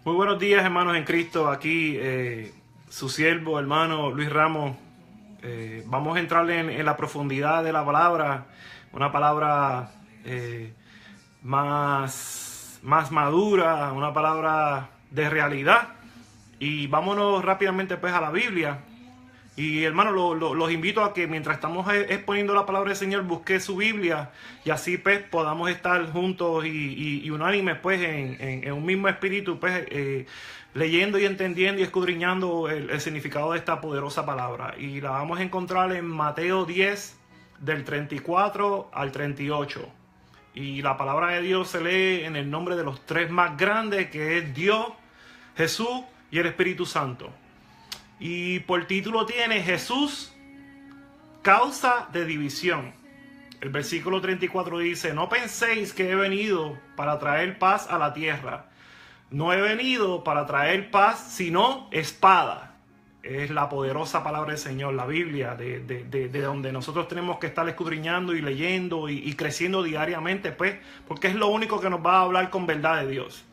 Muy buenos días, hermanos en Cristo. Aquí su siervo, hermano Luis Ramos. Vamos a entrar en la profundidad de la palabra, una palabra más madura, una palabra de realidad. Y vámonos rápidamente pues a la Biblia. Y hermano, los invito a que mientras estamos exponiendo la palabra del Señor, busque su Biblia y así pues podamos estar juntos y unánimes pues en un mismo espíritu pues leyendo y entendiendo y escudriñando el significado de esta poderosa palabra. Y la vamos a encontrar en Mateo 10 del 34 al 38. Y la palabra de Dios se lee en el nombre de los tres más grandes, que es Dios, Jesús y el Espíritu Santo. Y por título tiene Jesús, causa de división. El versículo 34 dice: no penséis que he venido para traer paz a la tierra. No he venido para traer paz, sino espada. Es la poderosa palabra del Señor, la Biblia, de donde nosotros tenemos que estar escudriñando y leyendo y creciendo diariamente, pues, porque es lo único que nos va a hablar con verdad de Dios.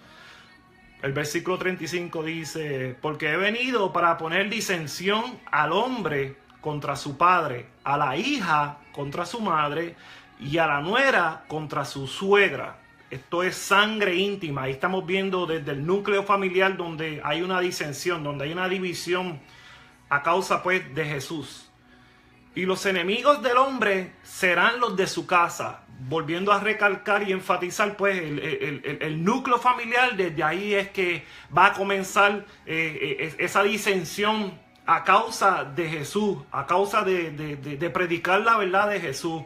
El versículo 35 dice: porque he venido para poner disensión al hombre contra su padre, a la hija contra su madre y a la nuera contra su suegra. Esto es sangre íntima. Ahí estamos viendo desde el núcleo familiar donde hay una disensión, donde hay una división a causa pues de Jesús. Y los enemigos del hombre serán los de su casa. Volviendo a recalcar y enfatizar pues el núcleo familiar, desde ahí es que va a comenzar esa disensión a causa de Jesús, a causa de predicar la verdad de Jesús,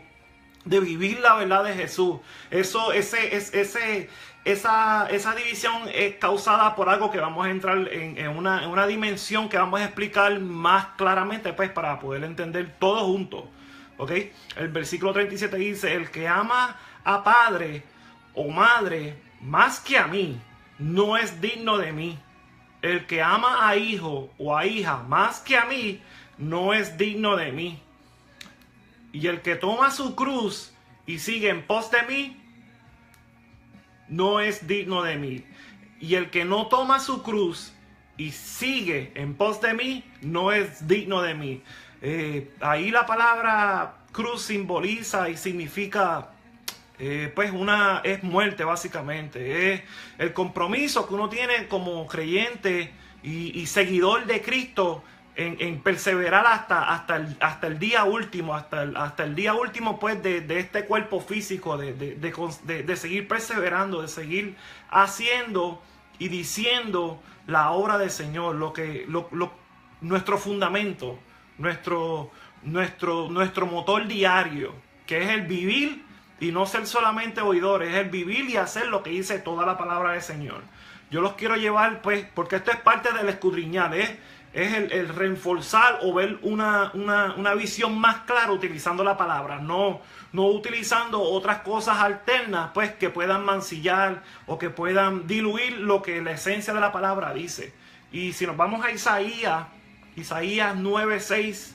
de vivir la verdad de Jesús. Esa división es causada por algo que vamos a entrar en una dimensión que vamos a explicar más claramente pues para poder entender todo junto. ¿Okay? El versículo 37 dice: el que ama a padre o madre más que a mí no es digno de mí. El que ama a hijo o a hija más que a mí no es digno de mí. Y el que toma su cruz y sigue en pos de mí no es digno de mí. Y el que no toma su cruz y sigue en pos de mí no es digno de mí. Ahí la palabra cruz simboliza y significa pues es muerte, básicamente. Es el compromiso que uno tiene como creyente y seguidor de Cristo en perseverar hasta el día último, hasta el día último pues de este cuerpo físico, de seguir perseverando, de seguir haciendo y diciendo la obra del Señor, nuestro fundamento, nuestro motor diario, que es el vivir y no ser solamente oidores, es el vivir y hacer lo que dice toda la palabra del Señor. Yo los quiero llevar pues, porque esto es parte del escudriñar, es el reforzar o ver una visión más clara utilizando la palabra, no utilizando otras cosas alternas pues que puedan mancillar o que puedan diluir lo que la esencia de la palabra dice. Y si nos vamos a Isaías 9:6,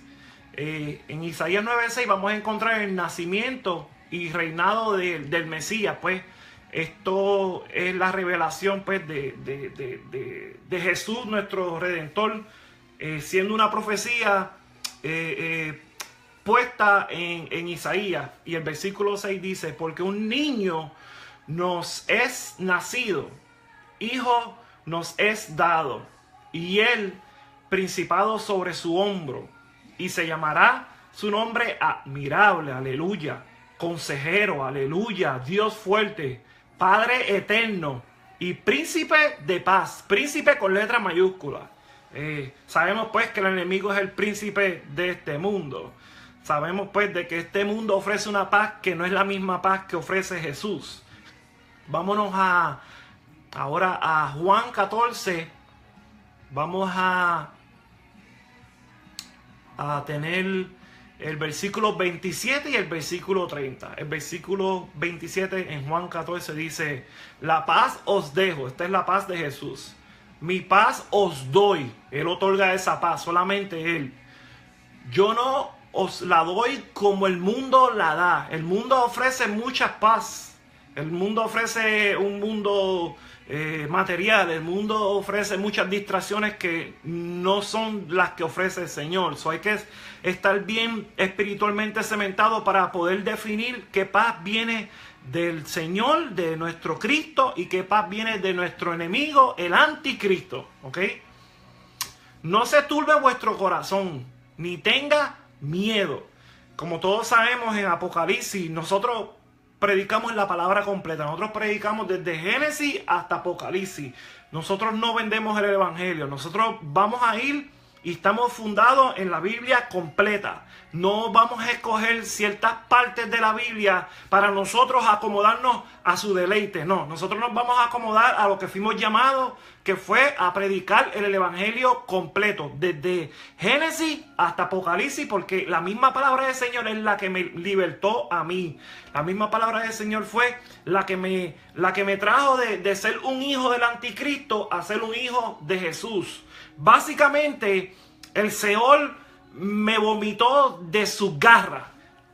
en Isaías 9:6 vamos a encontrar el nacimiento y reinado del Mesías. Pues esto es la revelación pues de Jesús, nuestro Redentor, siendo una profecía puesta en Isaías. Y el versículo 6 dice: porque un niño nos es nacido, hijo nos es dado, y el principado sobre su hombro, y se llamará su nombre admirable, aleluya, consejero, aleluya, Dios fuerte, Padre eterno y príncipe de paz. Príncipe con letra mayúscula. Sabemos pues que el enemigo es el príncipe de este mundo. Sabemos pues de que este mundo ofrece una paz que no es la misma paz que ofrece Jesús. Vámonos ahora a Juan 14. Vamos a tener el versículo 27 y el versículo 30. El versículo 27 en Juan 14 dice: la paz os dejo. Esta es la paz de Jesús. Mi paz os doy. Él otorga esa paz, solamente Él. Yo no os la doy como el mundo la da. El mundo ofrece mucha paz. El mundo ofrece un mundo material. El mundo ofrece muchas distracciones que no son las que ofrece el Señor. Hay que estar bien espiritualmente cementado para poder definir qué paz viene del Señor, de nuestro Cristo, y qué paz viene de nuestro enemigo, el anticristo. ¿Ok? No se turbe vuestro corazón, ni tenga miedo. Como todos sabemos, en Apocalipsis nosotros predicamos la palabra completa. Nosotros predicamos desde Génesis hasta Apocalipsis. Nosotros no vendemos el evangelio. Nosotros vamos a ir y estamos fundados en la Biblia completa. No vamos a escoger ciertas partes de la Biblia para nosotros acomodarnos a su deleite. No, nosotros nos vamos a acomodar a lo que fuimos llamados, que fue a predicar el evangelio completo, desde Génesis hasta Apocalipsis, porque la misma palabra del Señor es la que me libertó a mí. La misma palabra del Señor fue la que me trajo de ser un hijo del anticristo a ser un hijo de Jesús. Básicamente, el Seol me vomitó de sus garras.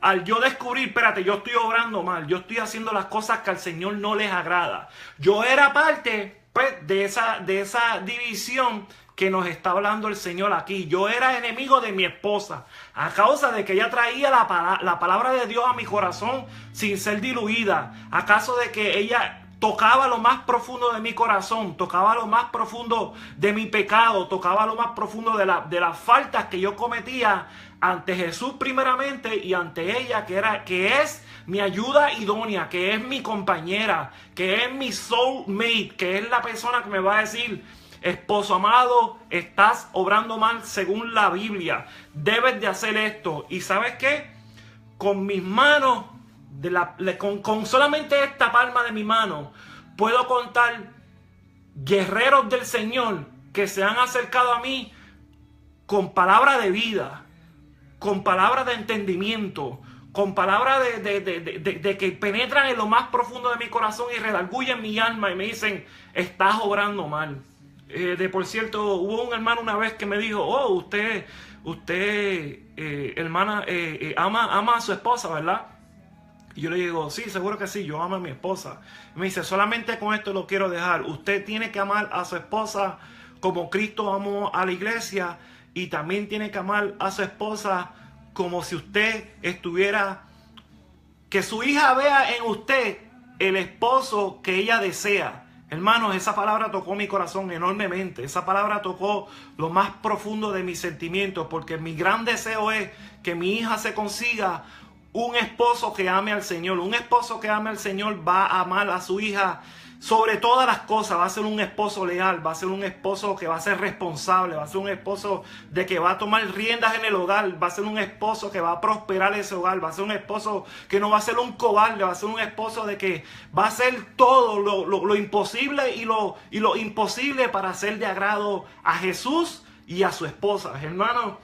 Al yo descubrir, espérate, yo estoy obrando mal, yo estoy haciendo las cosas que al Señor no les agrada. Yo era parte, pues, de esa división que nos está hablando el Señor aquí. Yo era enemigo de mi esposa a causa de que ella traía la palabra de Dios a mi corazón sin ser diluida. A causa de que ella tocaba lo más profundo de mi corazón, tocaba lo más profundo de mi pecado, tocaba lo más profundo de las faltas que yo cometía ante Jesús primeramente y ante ella, que es mi ayuda idónea, que es mi compañera, que es mi soulmate, que es la persona que me va a decir: esposo amado, estás obrando mal según la Biblia, debes de hacer esto. Y ¿sabes qué? Con mis manos, con solamente esta palma de mi mano, puedo contar guerreros del Señor que se han acercado a mí con palabra de vida, con palabra de entendimiento, con palabra de que penetran en lo más profundo de mi corazón y redarguyen mi alma y me dicen: estás obrando mal. Por cierto, hubo un hermano una vez que me dijo: oh, usted hermana, ama a su esposa, ¿verdad? Y yo le digo: sí, seguro que sí, yo amo a mi esposa. Y me dice: solamente con esto lo quiero dejar. Usted tiene que amar a su esposa como Cristo amó a la iglesia, y también tiene que amar a su esposa como si usted estuviera, que su hija vea en usted el esposo que ella desea. Hermanos, esa palabra tocó mi corazón enormemente. Esa palabra tocó lo más profundo de mis sentimientos, porque mi gran deseo es que mi hija se consiga un esposo que ame al Señor. Un esposo que ame al Señor va a amar a su hija sobre todas las cosas. Va a ser un esposo leal, va a ser un esposo que va a ser responsable, va a ser un esposo de que va a tomar riendas en el hogar, va a ser un esposo que va a prosperar ese hogar, va a ser un esposo que no va a ser un cobarde, va a ser un esposo de que va a hacer todo lo imposible y lo imposible para hacer de agrado a Jesús y a su esposa. Hermano,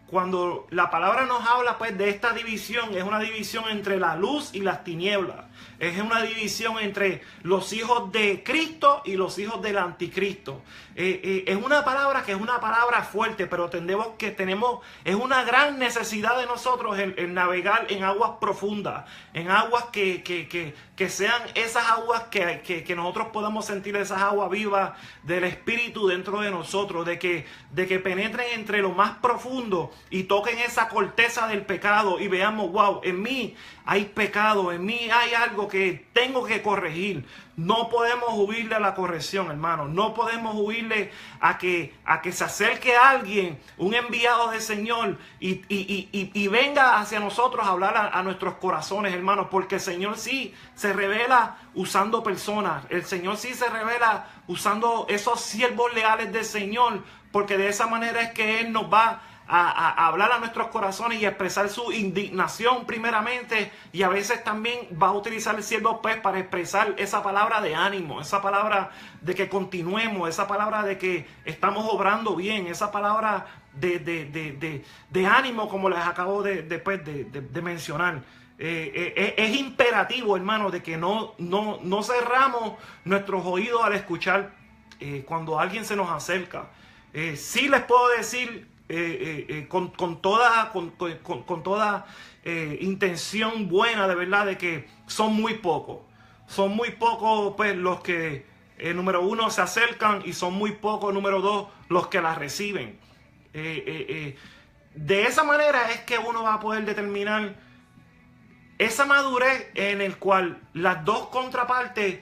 cuando la palabra nos habla, pues, de esta división, es una división entre la luz y las tinieblas. Es una división entre los hijos de Cristo y los hijos del anticristo. Es una palabra que es una palabra fuerte, pero es una gran necesidad de nosotros el navegar en aguas profundas, en aguas que sean esas aguas que nosotros podamos sentir, esas aguas vivas del Espíritu dentro de nosotros, de que penetren entre lo más profundo y toquen esa corteza del pecado y veamos: wow, en mí hay pecado, en mí hay algo que tengo que corregir. No podemos huirle a la corrección, hermano. No podemos huirle a que se acerque alguien, un enviado del Señor, y venga hacia nosotros a hablar a nuestros corazones, hermanos. Porque el Señor sí se revela usando personas. El Señor sí se revela usando esos siervos leales del Señor. Porque de esa manera es que Él nos va a hablar a nuestros corazones y a expresar su indignación primeramente, y a veces también va a utilizar el siervo, pues, para expresar esa palabra de ánimo, esa palabra de que continuemos, esa palabra de que estamos obrando bien, esa palabra de ánimo, como les acabo de mencionar. Es imperativo, hermano, de que no cerramos nuestros oídos al escuchar cuando alguien se nos acerca. Sí les puedo decir con toda intención buena, de verdad, de que son muy pocos. son muy pocos pues los que, número uno, se acercan, y son muy pocos, número dos, los que la reciben. De esa manera es que uno va a poder determinar esa madurez en el cual las dos contrapartes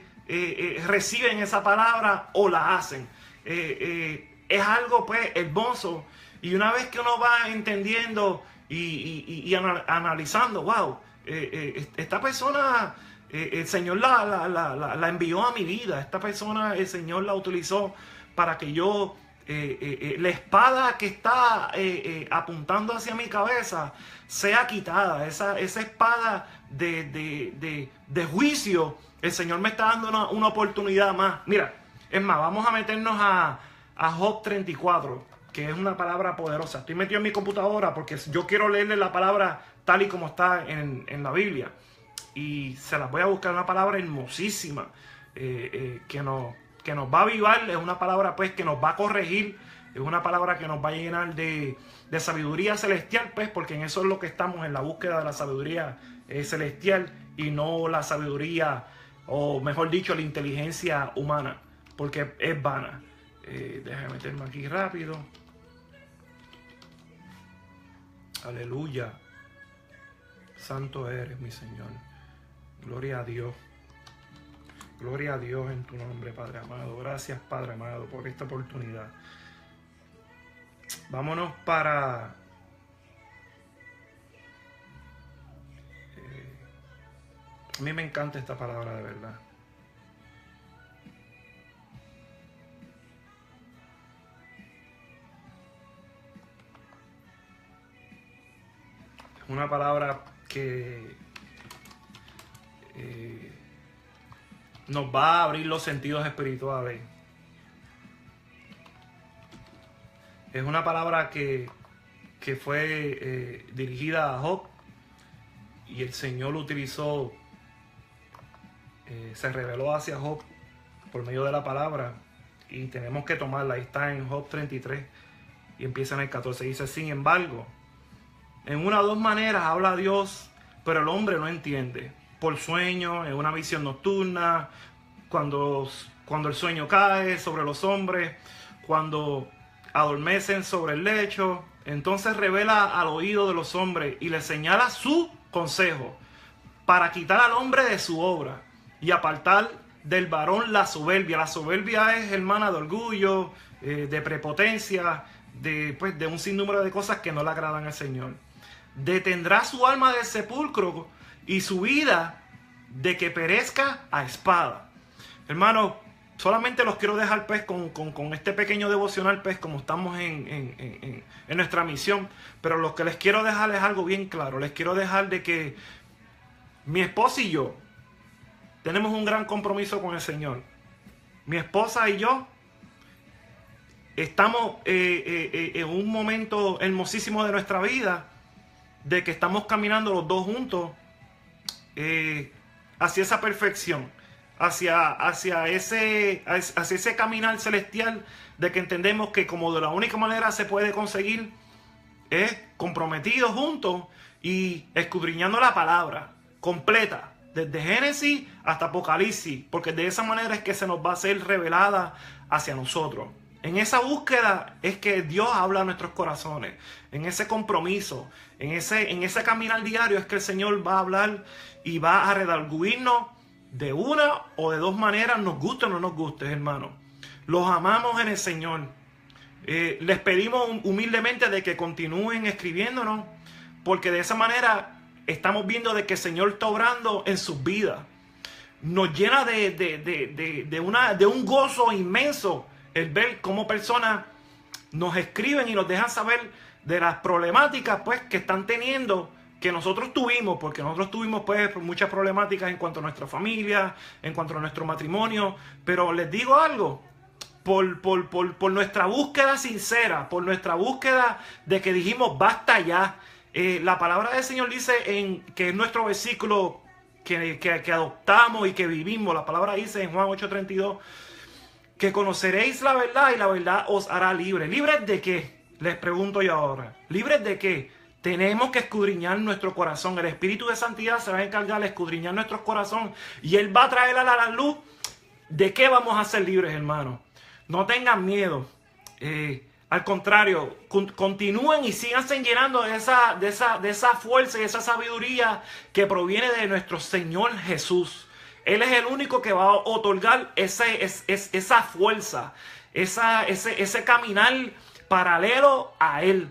reciben esa palabra o la hacen. Es algo pues hermoso, y una vez que uno va entendiendo y analizando, wow, esta persona, el Señor la envió a mi vida, esta persona el Señor la utilizó para que yo, la espada que está apuntando hacia mi cabeza sea quitada, esa espada de juicio. El Señor me está dando una oportunidad más. Mira, es más, vamos a meternos a Job 34, que es una palabra poderosa. Estoy metido en mi computadora porque yo quiero leerle la palabra tal y como está en la Biblia. Y se las voy a buscar, una palabra hermosísima que nos va a avivar. Es una palabra pues que nos va a corregir. Es una palabra que nos va a llenar de sabiduría celestial, pues, porque en eso es lo que estamos, en la búsqueda de la sabiduría celestial, y no la sabiduría, o mejor dicho, la inteligencia humana, porque es vana. Déjame meterme aquí rápido. Aleluya. Santo eres, mi Señor. Gloria a Dios. Gloria a Dios en tu nombre, Padre amado. Gracias, Padre amado, por esta oportunidad. Vámonos para... a mí me encanta esta palabra, de verdad. Es una palabra que nos va a abrir los sentidos espirituales. Es una palabra que fue dirigida a Job, y el Señor lo utilizó, se reveló hacia Job por medio de la palabra, y tenemos que tomarla. Ahí está en Job 33 y empieza en el 14. Dice: sin embargo, en una o dos maneras habla Dios, pero el hombre no entiende. Por sueño, en una visión nocturna, cuando el sueño cae sobre los hombres, cuando adormecen sobre el lecho, entonces revela al oído de los hombres y les señala su consejo, para quitar al hombre de su obra y apartar del varón la soberbia. La soberbia es hermana de orgullo, de prepotencia, de un sinnúmero de cosas que no le agradan al Señor. Detendrá su alma del sepulcro y su vida de que perezca a espada. Hermano, solamente los quiero dejar pues con este pequeño devocional, pues, como estamos en nuestra misión. Pero lo que les quiero dejar es algo bien claro. Les quiero dejar de que mi esposa y yo tenemos un gran compromiso con el Señor. Mi esposa y yo estamos en un momento hermosísimo de nuestra vida, de que estamos caminando los dos juntos hacia esa perfección, hacia ese caminar celestial, de que entendemos que como de la única manera se puede conseguir es comprometidos juntos y escudriñando la palabra completa, desde Génesis hasta Apocalipsis, porque de esa manera es que se nos va a ser revelada hacia nosotros. En esa búsqueda es que Dios habla a nuestros corazones. En ese compromiso, en ese caminar diario es que el Señor va a hablar y va a redarguirnos de una o de dos maneras, nos guste o no nos guste, hermano. Los amamos en el Señor. Les pedimos humildemente de que continúen escribiéndonos, porque de esa manera estamos viendo de que el Señor está obrando en sus vidas. Nos llena de un gozo inmenso el ver cómo personas nos escriben y nos dejan saber de las problemáticas pues que están teniendo, que nosotros tuvimos, porque nosotros tuvimos pues muchas problemáticas en cuanto a nuestra familia, en cuanto a nuestro matrimonio. Pero les digo algo, por nuestra búsqueda sincera, por nuestra búsqueda de que dijimos basta ya, la palabra del Señor dice, que es nuestro versículo que adoptamos y que vivimos. La palabra dice en Juan 8:32 que conoceréis la verdad y la verdad os hará libres. ¿Libres de qué? Les pregunto yo ahora. ¿Libres de qué? Tenemos que escudriñar nuestro corazón. El Espíritu de Santidad se va a encargar de escudriñar nuestro corazón y Él va a traer a la luz de qué vamos a ser libres, hermanos. No tengan miedo. Al contrario, continúen y síganse llenando de esa fuerza y esa sabiduría que proviene de nuestro Señor Jesús. Él es el único que va a otorgar esa fuerza, ese caminar paralelo a Él.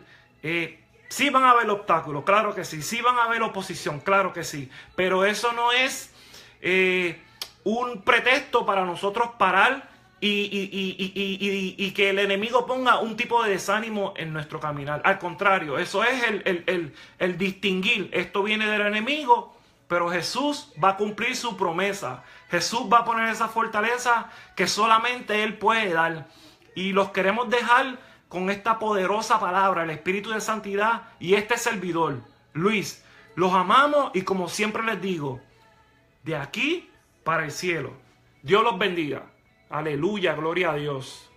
Sí van a haber obstáculos, claro que sí. Sí van a haber oposición, claro que sí. Pero eso no es un pretexto para nosotros parar y que el enemigo ponga un tipo de desánimo en nuestro caminar. Al contrario, eso es el distinguir. Esto viene del enemigo, pero Jesús va a cumplir su promesa. Jesús va a poner esa fortaleza que solamente Él puede dar. Y los queremos dejar con esta poderosa palabra, el Espíritu de Santidad y este servidor, Luis. Los amamos y como siempre les digo, de aquí para el cielo. Dios los bendiga. Aleluya, gloria a Dios.